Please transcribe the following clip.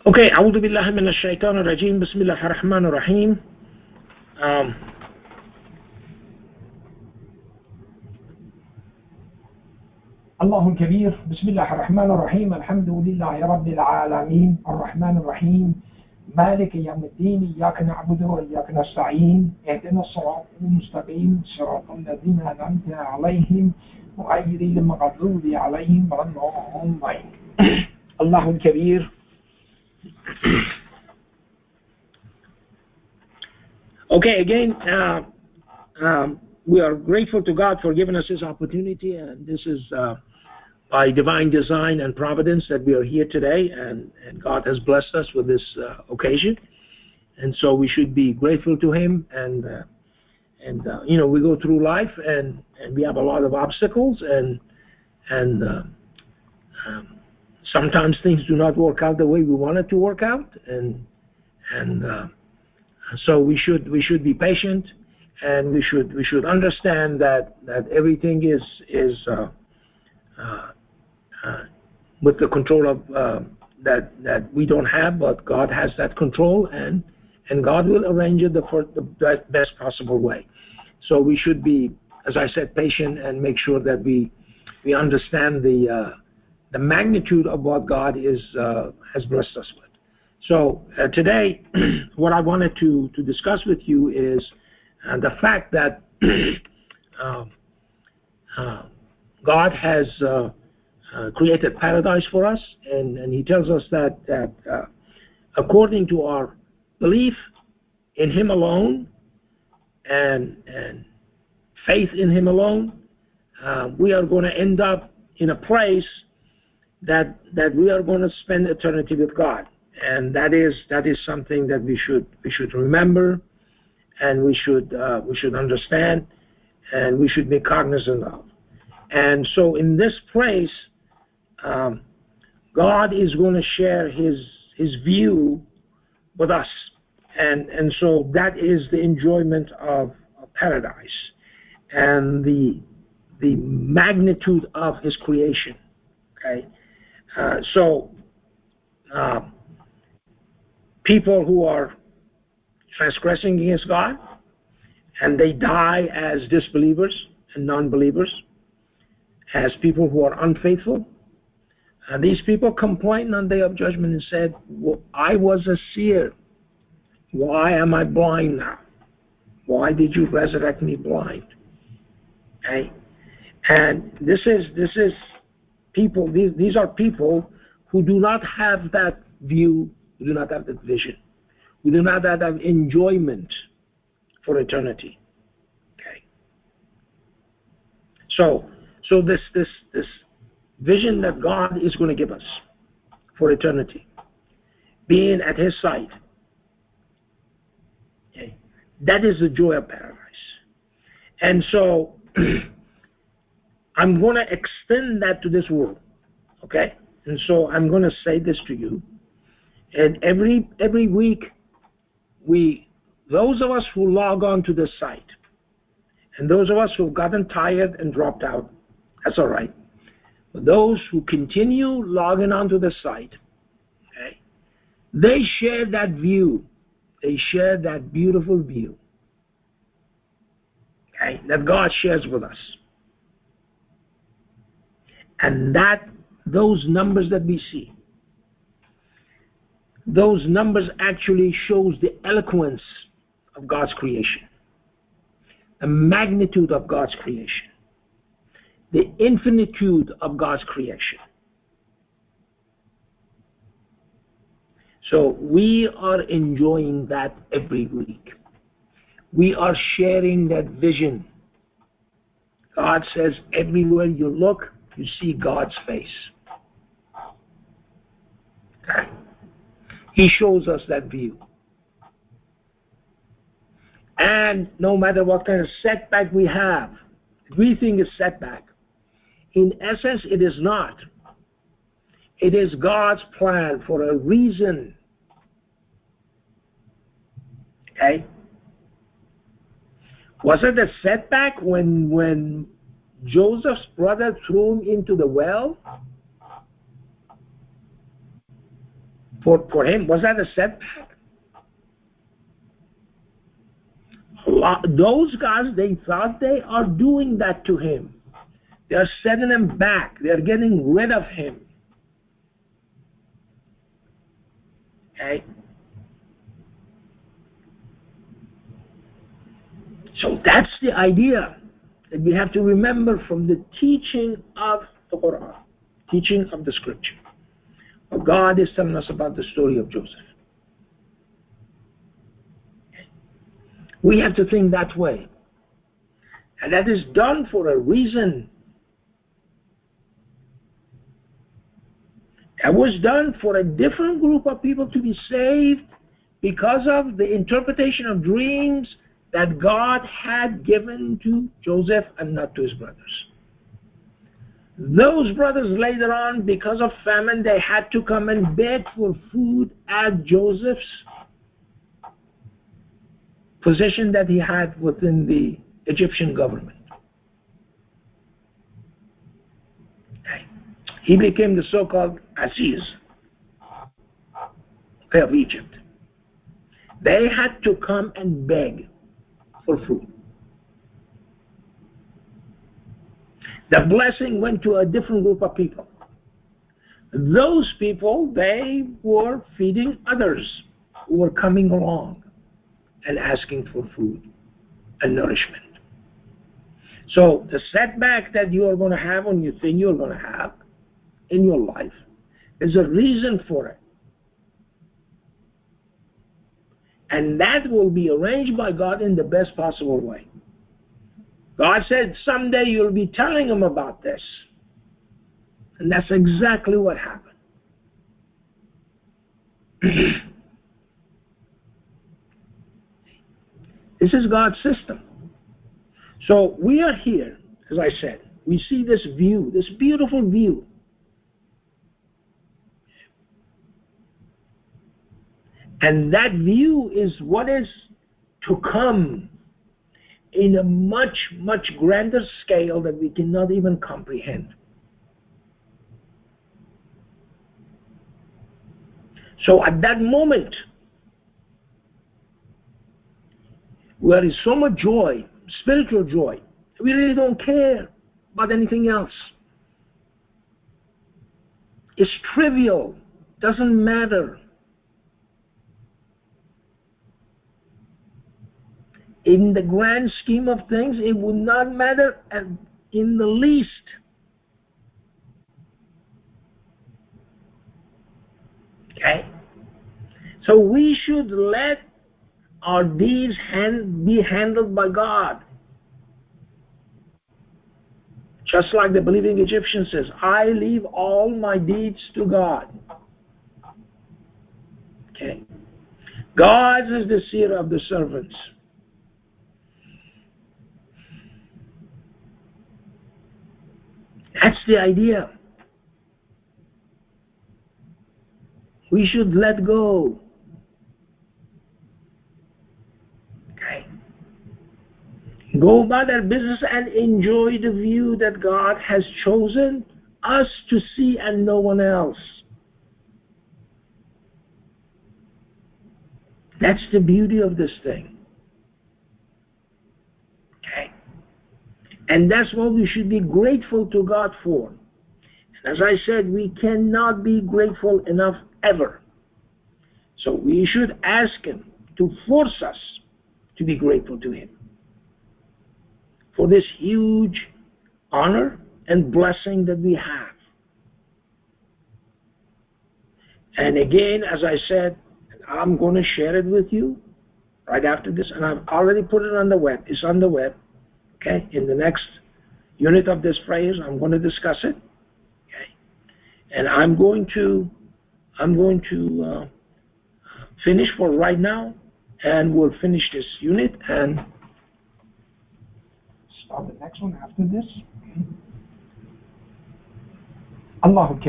Okay, أعوذ بالله من الشيطان الرجيم بسم الله الرحمن الرحيم. الله الكبير بسم الله الرحمن الرحيم الحمد لله رب العالمين الرحمن الرحيم مالك يوم الدين إياك نعبد وإياك نستعين اهدنا الصراط المستقيم صراط الذين أنعمت عليهم غير المغضوب عليهم ولا الضالين. الله الكبير. Okay, again, we are grateful to God for giving us this opportunity, and this is by divine design and providence that we are here today, and God has blessed us with this occasion, and so we should be grateful to Him. And you know, we go through life, and we have a lot of obstacles, and sometimes things do not work out the way we want it to work out, and so we should be patient, and we should understand that everything is with the control of that we don't have, but God has that control, and God will arrange it for the best possible way. So we should be, as I said, patient and make sure that we understand the magnitude of what God has blessed us with. So today, what I wanted to discuss with you is the fact that God has created paradise for us, and He tells us that according to our belief in Him alone and faith in Him alone, we are going to end up in a place that we are going to spend eternity with God, and that is something that we should remember, and we should understand, and we should be cognizant of. And so in this place, God is going to share His view with us, and so that is the enjoyment of paradise and the magnitude of His creation. Okay. People who are transgressing against God and they die as disbelievers and non-believers, as people who are unfaithful, and these people complain on the day of judgment and said, well, I was a seer. Why am I blind now? Why did you resurrect me blind? Okay? And this is people, these are people who do not have that view, who do not have that vision, who do not have that enjoyment for eternity. Okay. So this vision that God is going to give us for eternity, being at His side, okay, that is the joy of paradise. And so I'm going to extend that to this world, okay? And so I'm going to say this to you. And every week, those of us who log on to this site, and those of us who've gotten tired and dropped out, that's all right. But those who continue logging onto the site, okay, they share that view. They share that beautiful view, okay, that God shares with us. And those numbers that we see, those numbers actually shows the eloquence of God's creation, the magnitude of God's creation, the infinitude of God's creation. So we are enjoying that every week. We are sharing that vision. God says everywhere you look, you see God's face. Okay. He shows us that view. And no matter what kind of setback we have, we think it's setback. In essence, it is not. It is God's plan for a reason. Okay? Was it a setback when Joseph's brother threw him into the well? For him, was that a setback? Those guys, they thought they are doing that to him. They are setting him back. They are getting rid of him. Okay? So that's the idea that we have to remember from the teaching of the Quran, teaching of the scripture. What God is telling us about the story of Joseph. We have to think that way. And that is done for a reason. That was done for a different group of people to be saved because of the interpretation of dreams that God had given to Joseph and not to his brothers. Those brothers later on, because of famine, they had to come and beg for food at Joseph's position that he had within the Egyptian government. Okay. He became the so-called Aziz of Egypt. They had to come and beg for food. The blessing went to a different group of people. Those people, they were feeding others who were coming along and asking for food and nourishment. So the setback that you are going to have when you think you're going to have in your life, there's a reason for it. And that will be arranged by God in the best possible way. God said someday you'll be telling him about this. And that's exactly what happened. This is God's system. So we are here, as I said, we see this view, this beautiful view. And that view is what is to come in a much, much grander scale that we cannot even comprehend. So at that moment, where is so much joy, spiritual joy, we really don't care about anything else. It's trivial, doesn't matter. In the grand scheme of things, it would not matter in the least. Okay? So we should let our deeds be handled by God. Just like the believing Egyptian says, I leave all my deeds to God. Okay? God is the seer of the servants. That's the idea. We should let go. Okay. Go about our business and enjoy the view that God has chosen us to see and no one else. That's the beauty of this thing. Okay. And that's what we should be grateful to God for. As I said, we cannot be grateful enough ever. So we should ask him to force us to be grateful to him for this huge honor and blessing that we have. And again, as I said, I'm going to share it with you right after this, and I've already put it on the web. It's on the web. Okay, in the next unit of this phrase, I'm going to discuss it. Okay, and I'm going to finish for right now, and we'll finish this unit and start the next one after this. Allahu Akbar.